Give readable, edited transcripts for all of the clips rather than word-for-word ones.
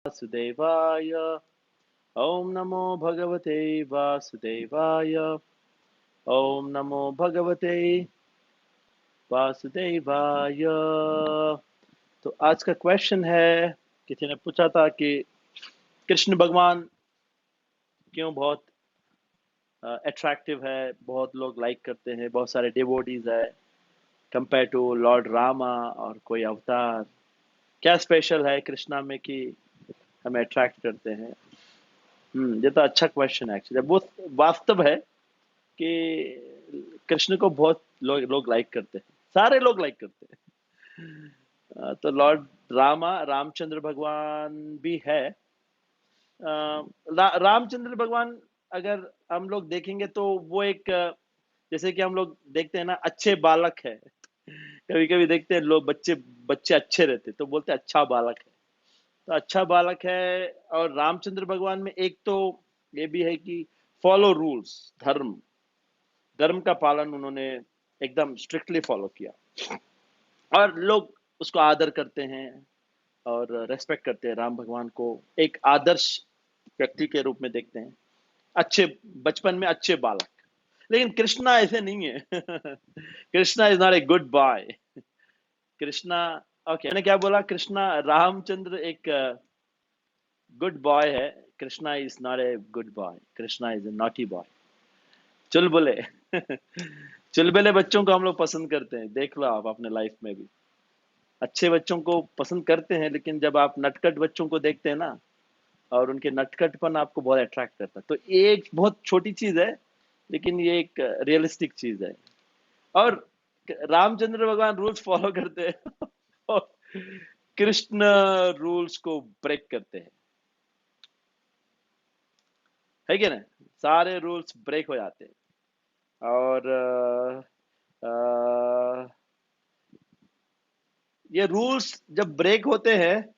वासुदेवाय। ओम नमो भगवते वासुदेवाय। ओम नमो भगवते वासुदेवाय। तो आज का क्वेश्चन है, किसी ने पूछा था कि कृष्ण भगवान क्यों बहुत अट्रैक्टिव है, बहुत लोग लाइक करते हैं, बहुत सारे डिवोटीज है कंपेयर टू लॉर्ड रामा और कोई अवतार। क्या स्पेशल है कृष्णा में कि हमें अट्रैक्ट करते हैं? ये तो अच्छा क्वेश्चन है एक्चुअली। वो वास्तव है कि कृष्ण को बहुत लोग लाइक करते हैं, सारे लोग लाइक करते हैं। तो लॉर्ड रामचंद्र भगवान भी है। रामचंद्र भगवान अगर हम लोग देखेंगे तो वो एक जैसे कि हम लोग देखते हैं ना, अच्छे बालक है। कभी कभी देखते हैं लोग, बच्चे बच्चे अच्छे रहते तो बोलते हैं अच्छा बालक है। तो अच्छा बालक है। और रामचंद्र भगवान में एक तो ये भी है कि फॉलो रूल्स, धर्म धर्म का पालन उन्होंने एकदम स्ट्रिक्टली फॉलो किया, और लोग उसको आदर करते हैं और रेस्पेक्ट करते हैं। राम भगवान को एक आदर्श व्यक्ति के रूप में देखते हैं, अच्छे बचपन में अच्छे बालक। लेकिन कृष्णा ऐसे नहीं है। Krishna is not a good boy. Krishna, okay मैंने क्या बोला, कृष्णा रामचंद्र एक गुड बॉय है। Krishna is not a good boy, Krishna is a naughty boy, चुलबुले। चुलबुले बच्चों को हम लोग पसंद करते हैं, देख लो आप अपने लाइफ में भी। अच्छे बच्चों को पसंद करते हैं, लेकिन जब आप नटखट बच्चों को देखते हैं ना, और उनके नटखटपन आपको बहुत अट्रैक्ट करता है। तो ये एक बहुत छोटी चीज है, लेकिन ये एक रियलिस्टिक चीज है। और रामचंद्र भगवान रूल्स फॉलो करते हैं, और कृष्ण रूल्स को ब्रेक करते हैं, है कि ना? सारे रूल्स ब्रेक हो जाते हैं। और अ, ये रूल्स जब ब्रेक होते हैं,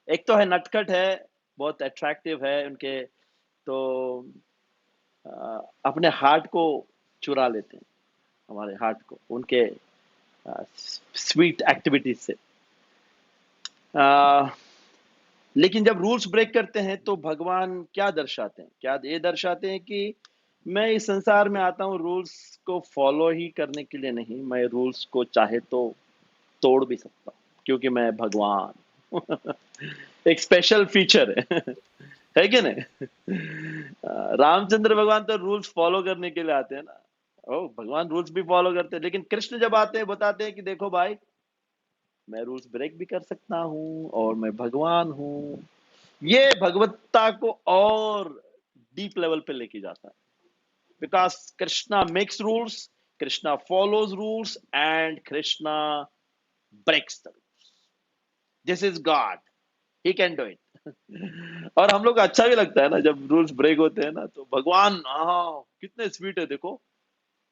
एक तो है नटखट है, बहुत अट्रैक्टिव है उनके, तो अपने हार्ट को चुरा लेते हैं, हमारे हार्ट को उनके स्वीट एक्टिविटीज से। अ, लेकिन जब रूल्स ब्रेक करते हैं तो भगवान क्या दर्शाते हैं? क्या ये दर्शाते हैं कि मैं इस संसार में आता हूँ रूल्स को फॉलो ही करने के लिए नहीं, मैं रूल्स को चाहे तो तोड़ भी सकता हूँ, क्योंकि मैं भगवान। एक स्पेशल फीचर है। है कि नहीं? रामचंद्र भगवान तो रूल्स फॉलो करने के लिए आते हैं ना। ओ, भगवान रूल्स भी फॉलो करते हैं, लेकिन कृष्ण जब आते हैं बताते हैं कि देखो भाई, मैं रूल्स ब्रेक भी कर सकता हूँ और मैं भगवान हूँ। ये भगवत्ता को और डीप लेवल पे लेके जाता है, because Krishna makes rules, Krishna follows rules and Krishna breaks the rules. This is God, he can do it. और हम लोग को अच्छा भी लगता है ना जब रूल्स ब्रेक होते हैं ना, तो भगवान हाँ कितने स्वीट है देखो,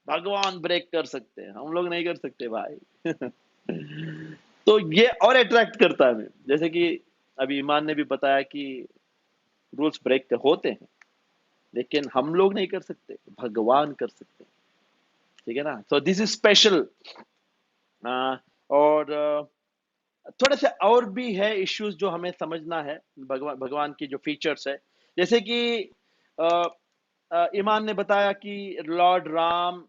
भगवान ब्रेक कर सकते हैं, हम लोग नहीं कर सकते भाई। तो ये और अट्रैक्ट करता है हमें, जैसे कि अभी ईमान ने भी बताया कि रूल्स ब्रेक होते हैं, लेकिन हम लोग नहीं कर सकते, भगवान कर सकते हैं। ठीक है ना? So this is special. और थोड़ा सा और भी है इश्यूज जो हमें समझना है, भगवान की जो फीचर्स है। जैसे कि अ, ईमान ने बताया कि लॉर्ड राम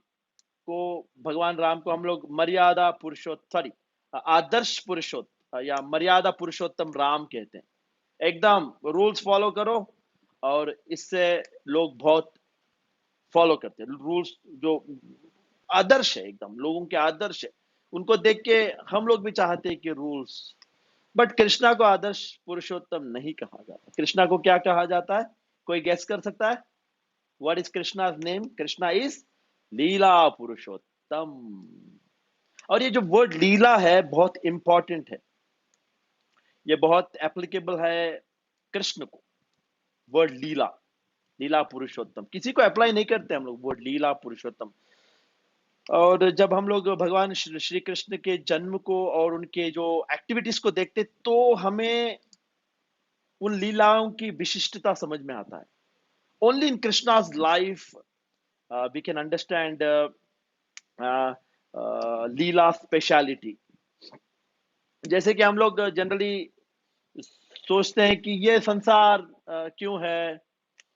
को, भगवान राम को हम लोग मर्यादा पुरुषोत्तम, सॉरी, आदर्श पुरुषोत्तम या मर्यादा पुरुषोत्तम राम कहते हैं। एकदम रूल्स फॉलो करो, और इससे लोग बहुत फॉलो करते हैं रूल्स। जो आदर्श है, एकदम लोगों के आदर्श है, उनको देख के हम लोग भी चाहते हैं कि रूल्स। बट कृष्णा को आदर्श पुरुषोत्तम नहीं कहा जाता। कृष्णा को क्या कहा जाता है? कोई गेस कर सकता है? What is Krishna name? Krishna is Leela Purushottam. और ये जो वर्ड लीला है बहुत इंपॉर्टेंट है, ये बहुत एप्लीकेबल है कृष्ण को। वर्ड लीला, लीला पुरुषोत्तम, किसी को अप्लाई नहीं करते हम लोग वर्ड लीला पुरुषोत्तम। और जब हम लोग भगवान श्री कृष्ण के जन्म को और उनके जो एक्टिविटीज को देखते, तो हमें उन लीलाओं की विशिष्टता समझ में आता है। Only in Krishna's life we can understand leela speciality. जैसे कि हम लोग जनरली सोचते हैं कि ये संसार क्यों है,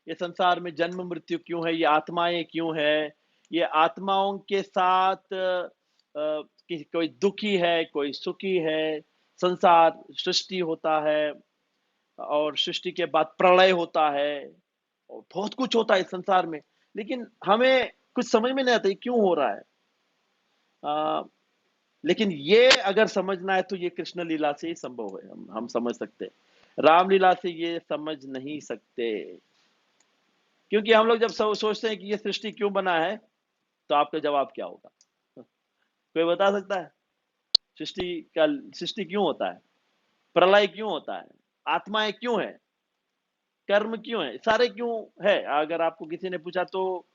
ये संसार में जन्म मृत्यु क्यों है, ये आत्माएं क्यों है, ये आत्माओं के साथ कि कोई दुखी है, कोई सुखी है, संसार सृष्टि होता है और सृष्टि के बाद प्रलय होता है और बहुत कुछ होता है इस संसार में, लेकिन हमें कुछ समझ में नहीं आता ये क्यों हो रहा है। आ, लेकिन ये अगर समझना है तो ये कृष्ण लीला से ही संभव है, हम समझ सकते हैं। रामलीला से ये समझ नहीं सकते, क्योंकि हम लोग जब सोचते हैं कि ये सृष्टि क्यों बना है, तो आपका जवाब क्या होगा? कोई बता सकता है? सृष्टि का सृष्टि क्यों होता है, प्रलय क्यों होता है, आत्माएं क्यों है, कर्म क्यों है, सारे क्यों है? अगर आपको किसी ने पूछा तो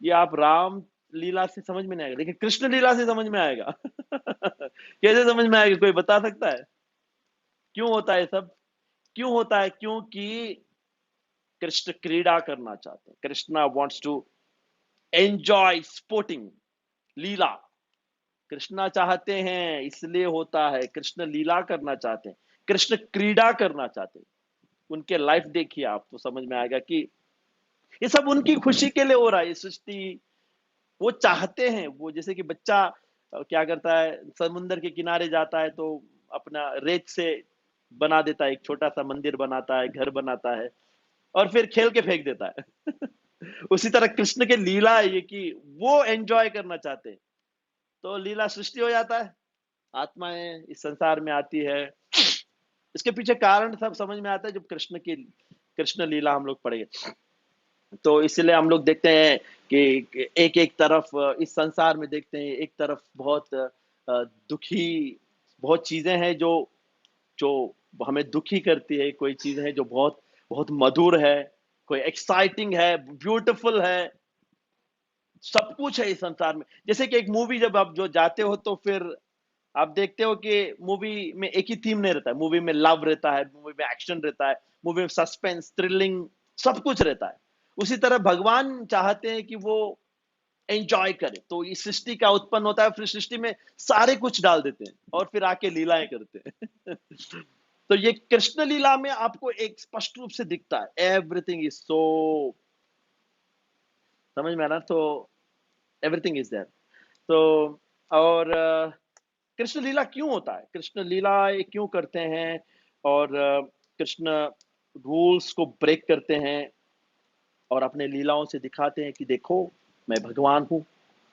ये आप राम लीला से समझ में नहीं आएगा, लेकिन कृष्ण लीला से समझ में आएगा। कैसे समझ में आएगा, कोई बता सकता है? क्यों होता है सब? क्यों होता है? क्योंकि कृष्ण क्रीड़ा करना चाहते हैं, Krishna wants to enjoy sporting, लीला। कृष्णा चाहते हैं इसलिए होता है, कृष्ण लीला करना चाहते हैं, कृष्ण क्रीड़ा करना चाहते हैं। उनके लाइफ देखिए आप तो समझ में आएगा कि ये सब उनकी खुशी के लिए हो रहा है। ये सृष्टि वो चाहते हैं, वो जैसे कि बच्चा क्या करता है, समुद्र के किनारे जाता है तो अपना रेत से बना देता है, एक छोटा सा मंदिर बनाता है, घर बनाता है और फिर खेल के फेंक देता है। उसी तरह कृष्ण के लीला है ये कि वो एंजॉय करना चाहते हैं, तो लीला सृष्टि हो जाता है, आत्माएं इस संसार में आती है। इसके पीछे कारण सब समझ में आता है जब कृष्ण लीला हम लोग पढ़ेंगे। तो इसलिए हम लोग देखते हैं कि एक एक तरफ इस संसार में देखते हैं, एक तरफ बहुत दुखी बहुत चीजें हैं जो जो हमें दुखी करती है, कोई चीज है जो बहुत बहुत मधुर है, कोई एक्साइटिंग है, ब्यूटीफुल है, सब कुछ है इस संसार में। जैसे कि एक मूवी जब आप जो जाते हो तो फिर आप देखते हो कि मूवी में एक ही थीम नहीं रहता है, मूवी में लव रहता है, मूवी में एक्शन रहता है, मूवी में सस्पेंस, थ्रिलिंग, सब कुछ रहता है। उसी तरह भगवान चाहते हैं कि वो एंजॉय करे, तो इस सृष्टि का उत्पन्न होता है, फिर सृष्टि में सारे कुछ डाल देते हैं और फिर आके लीलाएं करते हैं। तो ये कृष्ण लीला में आपको एक स्पष्ट रूप से दिखता है, एवरीथिंग इज सो, समझ में आ रहा? तो एवरीथिंग इज देयर। तो और कृष्ण लीला क्यों होता है, कृष्ण लीला क्यों करते हैं, और कृष्ण रूल्स को ब्रेक करते हैं और अपने लीलाओं से दिखाते हैं कि देखो मैं भगवान हूं,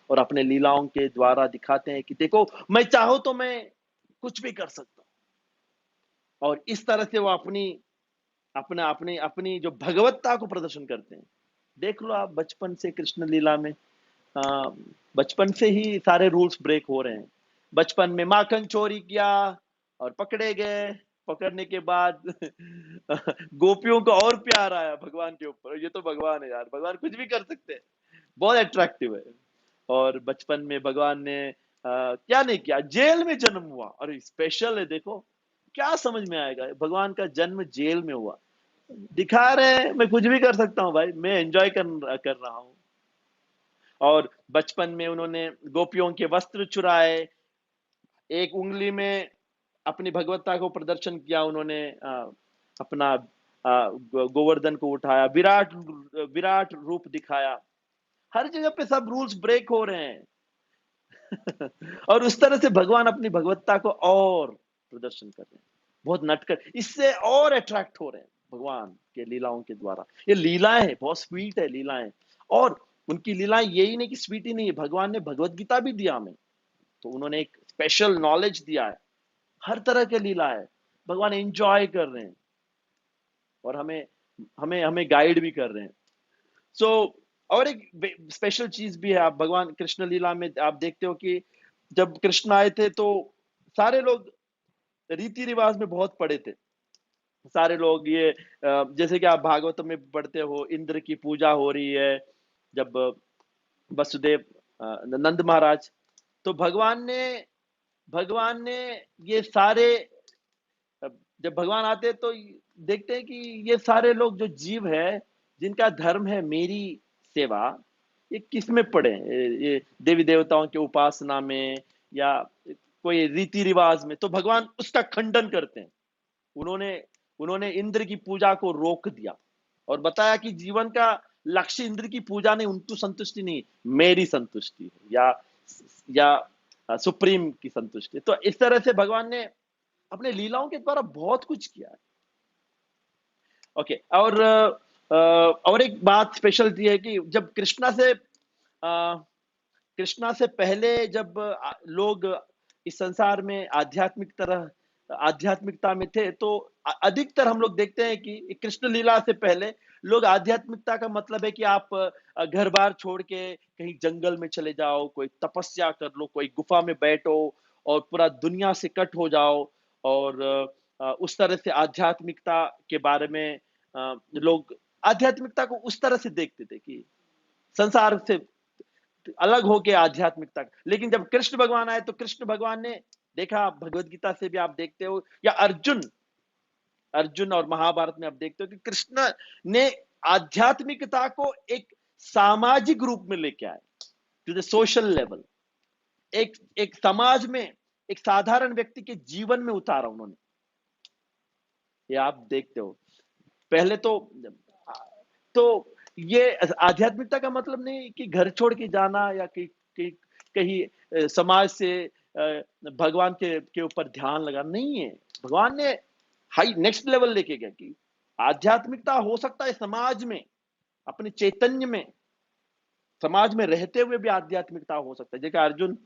और अपने लीलाओं के द्वारा दिखाते हैं कि देखो मैं चाहूं तो मैं कुछ भी कर सकता हूं। और इस तरह से वो अपनी अपना अपनी अपनी जो भगवत्ता को प्रदर्शन करते हैं। देख लो आप बचपन से कृष्ण लीला में, आ, बचपन से ही सारे रूल्स ब्रेक हो रहे हैं। बचपन में माखन चोरी किया और पकड़े गए, पकड़ने के बाद गोपियों को और प्यार आया भगवान के ऊपर, ये तो भगवान है यार, भगवान कुछ भी कर सकते हैं, बहुत अट्रैक्टिव है। और बचपन में भगवान ने क्या नहीं किया, जेल में जन्म हुआ, अरे स्पेशल है देखो, क्या समझ में आएगा, भगवान का जन्म जेल में हुआ, दिखा रहे हैं मैं कुछ भी कर सकता हूँ भाई, मैं एंजॉय कर रहा हूँ। और बचपन में उन्होंने गोपियों के वस्त्र चुराए, एक उंगली में अपनी भगवत्ता को प्रदर्शन किया उन्होंने, अपना गोवर्धन को उठाया, विराट विराट रूप दिखाया, हर जगह पे सब रूल्स ब्रेक हो रहे हैं। और उस तरह से भगवान अपनी भगवत्ता को और प्रदर्शन कर रहे हैं, बहुत नटकर, इससे और अट्रैक्ट हो रहे हैं भगवान के लीलाओं के द्वारा। ये लीलाएं है, बहुत स्वीट है लीलाएं। और उनकी लीलाएं यही नहीं कि स्वीट ही नहीं है, भगवान ने भगवत गीता भी दिया हमें, तो उन्होंने एक स्पेशल नॉलेज दिया है, हर तरह के लीला है, भगवान एंजॉय कर रहे हैं और हमें हमें हमें गाइड भी कर रहे हैं। सो और एक स्पेशल चीज भी है, आप भगवान कृष्ण लीला में आप देखते हो कि जब कृष्ण आए थे तो सारे लोग रीति रिवाज में बहुत पड़े थे। सारे लोग ये जैसे कि आप भागवत में पढ़ते हो, इंद्र की पूजा हो रही है, जब वसुदेव नंद महाराज, तो भगवान ने ये सारे, जब भगवान आते हैं तो देखते हैं कि ये सारे लोग जो जीव है, जिनका धर्म है मेरी सेवा, ये किस में पड़े हैं? ये देवी देवताओं के उपासना में या कोई रीति रिवाज में, तो भगवान उसका खंडन करते हैं। उन्होंने उन्होंने इंद्र की पूजा को रोक दिया और बताया कि जीवन का लक्ष्य इंद्र की पूजा नहीं, उनकी संतुष्टि नहीं, मेरी संतुष्टि है, या सुप्रीम की संतुष्टि। तो इस तरह से भगवान ने अपने लीलाओं के द्वारा बहुत कुछ किया है। ओके, और एक बात स्पेशल ये है कि जब कृष्णा से पहले जब लोग इस संसार में आध्यात्मिकता में थे, तो अधिकतर हम लोग देखते हैं कि कृष्ण लीला से पहले लोग आध्यात्मिकता का मतलब है कि आप घर बार छोड़ के कहीं जंगल में चले जाओ, कोई तपस्या कर लो, कोई गुफा में बैठो और पूरा दुनिया से कट हो जाओ। और उस तरह से आध्यात्मिकता के बारे में लोग आध्यात्मिकता को उस तरह से देखते थे कि संसार से अलग होके आध्यात्मिकता। लेकिन जब कृष्ण भगवान आए तो कृष्ण भगवान ने देखा, भगवत गीता से भी आप देखते हो, या अर्जुन और महाभारत में आप देखते हो कि कृष्ण ने आध्यात्मिकता को एक सामाजिक रूप में लेके आए, टू द सोशल लेवल। एक एक समाज में एक साधारण व्यक्ति के जीवन में उतारा उन्होंने। ये आप देखते हो। पहले तो ये आध्यात्मिकता का मतलब नहीं कि घर छोड़ के जाना या कहीं समाज से भगवान के ऊपर ध्यान लगा, नहीं है। भगवान ने हाई नेक्स्ट लेवल लेके गया कि आध्यात्मिकता हो सकता है समाज में, अपने चैतन्य में, समाज में रहते हुए भी आध्यात्मिकता हो सकता है। जैसे अर्जुन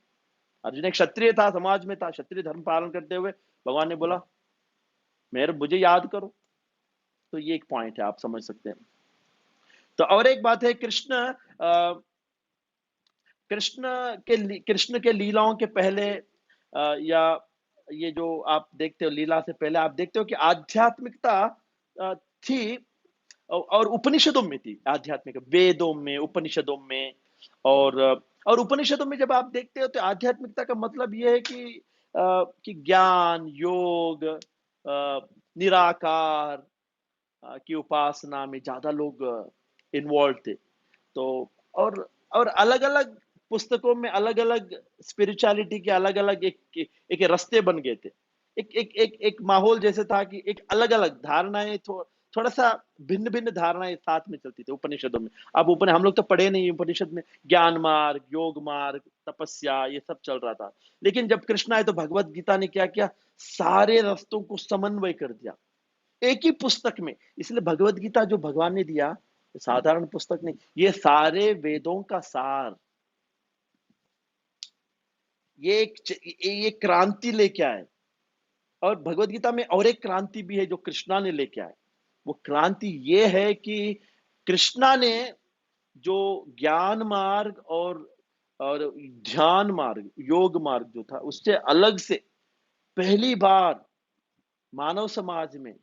एक क्षत्रिय था, समाज में था, क्षत्रिय धर्म पालन करते हुए भगवान ने बोला मुझे याद करो। तो ये एक पॉइंट है, आप समझ सकते हैं। तो और एक बात है, कृष्ण के लीलाओं के पहले या ये जो आप देखते हो लीला से पहले, आप देखते हो कि आध्यात्मिकता थी और उपनिषदों में थी। आध्यात्मिक वेदों में, उपनिषदों में, और उपनिषदों में जब आप देखते हो तो आध्यात्मिकता का मतलब ये है कि ज्ञान, योग, निराकार की उपासना में ज्यादा लोग इन्वॉल्व थे। तो और अलग अलग पुस्तकों में अलग अलग स्पिरिचुअलिटी के अलग अलग एक रास्ते बन गए थे। एक माहौल जैसे था कि एक अलग अलग धारणाएं, थोड़ा सा भिन्न भिन्न धारणाएं साथ में चलती थी उपनिषदों में। अब हम लोग तो पढ़े नहीं उपनिषद में, ज्ञान मार्ग, योग मार्ग, तपस्या, ये सब चल रहा था। लेकिन जब कृष्ण आए तो भगवत गीता ने क्या किया, सारे रास्तों को समन्वय कर दिया एक ही पुस्तक में। इसलिए भगवत गीता जो भगवान ने दिया, साधारण पुस्तक नहीं, ये सारे वेदों का सार। ये क्रांति लेके आए। और भगवत गीता में और एक क्रांति भी है जो कृष्णा ने लेके आए। वो क्रांति ये है कि कृष्णा ने जो ज्ञान मार्ग और ध्यान मार्ग, योग मार्ग जो था, उससे अलग से पहली बार मानव समाज में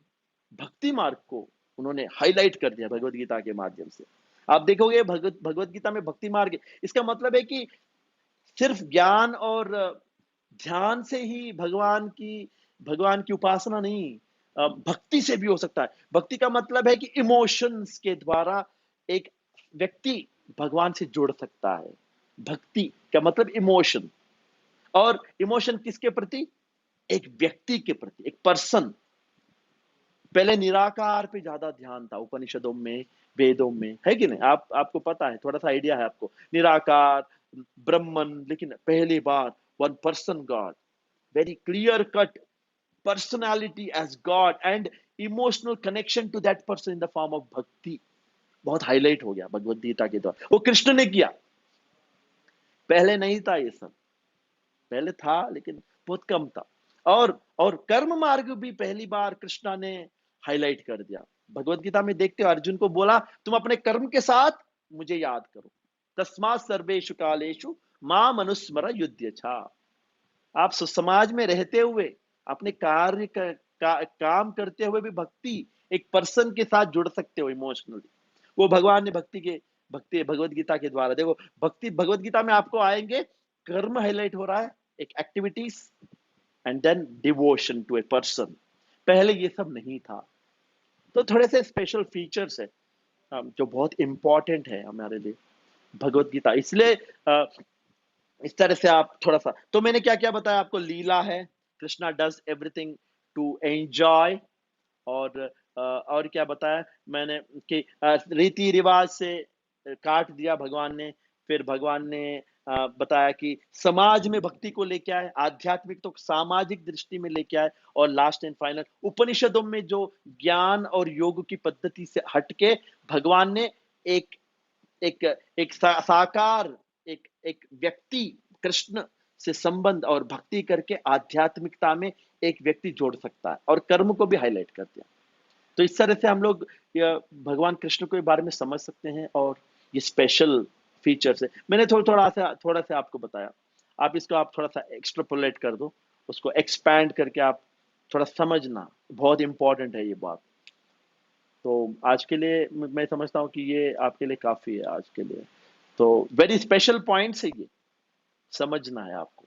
भक्ति मार्ग को उन्होंने हाईलाइट कर दिया भगवत गीता के माध्यम से। आप देखोगे भगवत गीता में भक्ति मार्ग है। इसका मतलब है कि सिर्फ ज्ञान और ध्यान से ही भगवान की उपासना नहीं, भक्ति से भी हो सकता है। भक्ति का मतलब है कि इमोशंस के द्वारा एक व्यक्ति भगवान से जुड़ सकता है। भक्ति का मतलब इमोशन, और इमोशन किसके प्रति, एक व्यक्ति के प्रति, एक पर्सन। पहले निराकार पे ज्यादा ध्यान था उपनिषदों में, वेदों में, है कि नहीं? आपको पता है, थोड़ा सा आइडिया है आपको, निराकार, ब्रह्मन। लेकिन पहली बार one person god, very clear cut personality as God and emotional connection to that person in the form of bhakti बहुत हाईलाइट हो गया भगवत गीता के द्वारा। वो कृष्ण ने किया, पहले नहीं था ये सब। पहले था लेकिन बहुत कम था। और कर्म मार्ग भी पहली बार कृष्णा ने हाईलाइट कर दिया। भगवत गीता में देखते हो अर्जुन को बोला तुम अपने कर्म के साथ मुझे याद करो, तस्मात् सर्वेषु कालेषु माम अनुस्मर युध्यचा। आप समाज में रहते हुए, अपने काम करते हुए भी भक्ति, एक पर्सन के साथ जुड़ सकते हो इमोशनली। वो भगवान ने भक्ति भगवत गीता के द्वारा, देखो भक्ति भगवत गीता में आपको आएंगे, कर्म हाईलाइट हो रहा है, एक activities, and then devotion to a person. पहले ये सब नहीं था। तो थोड़े से स्पेशल फीचर्स है जो बहुत इंपॉर्टेंट है हमारे लिए भगवत गीता। इसलिए इस तरह से आप थोड़ा सा, तो मैंने क्या क्या बताया आपको, लीला है, Krishna does everything to enjoy, और क्या बताया मैंने कि रीति रिवाज से काट दिया भगवान ने। फिर भगवान ने बताया कि समाज में भक्ति को लेके आए, आध्यात्मिक तो सामाजिक दृष्टि में लेके आए। और लास्ट एंड फाइनल उपनिषदों में जो ज्ञान और योग की पद्धति से हटके भगवान ने एक एक एक साकार एक एक व्यक्ति कृष्ण से संबंध और भक्ति करके आध्यात्मिकता में एक व्यक्ति जोड़ सकता है, और कर्म को भी हाईलाइट कर दिया। तो इस तरह से हम लोग भगवान कृष्ण के बारे में समझ सकते हैं। और ये स्पेशल फीचर्स है, मैंने थोड़ा सा आपको बताया। आप इसको आप थोड़ा सा एक्सट्रापोलेट कर दो, उसको एक्सपैंड करके आप थोड़ा समझना, बहुत इंपॉर्टेंट है ये बात। तो आज के लिए मैं समझता हूँ कि ये आपके लिए काफी है आज के लिए। तो वेरी स्पेशल पॉइंट्स है ये, समझना है आपको।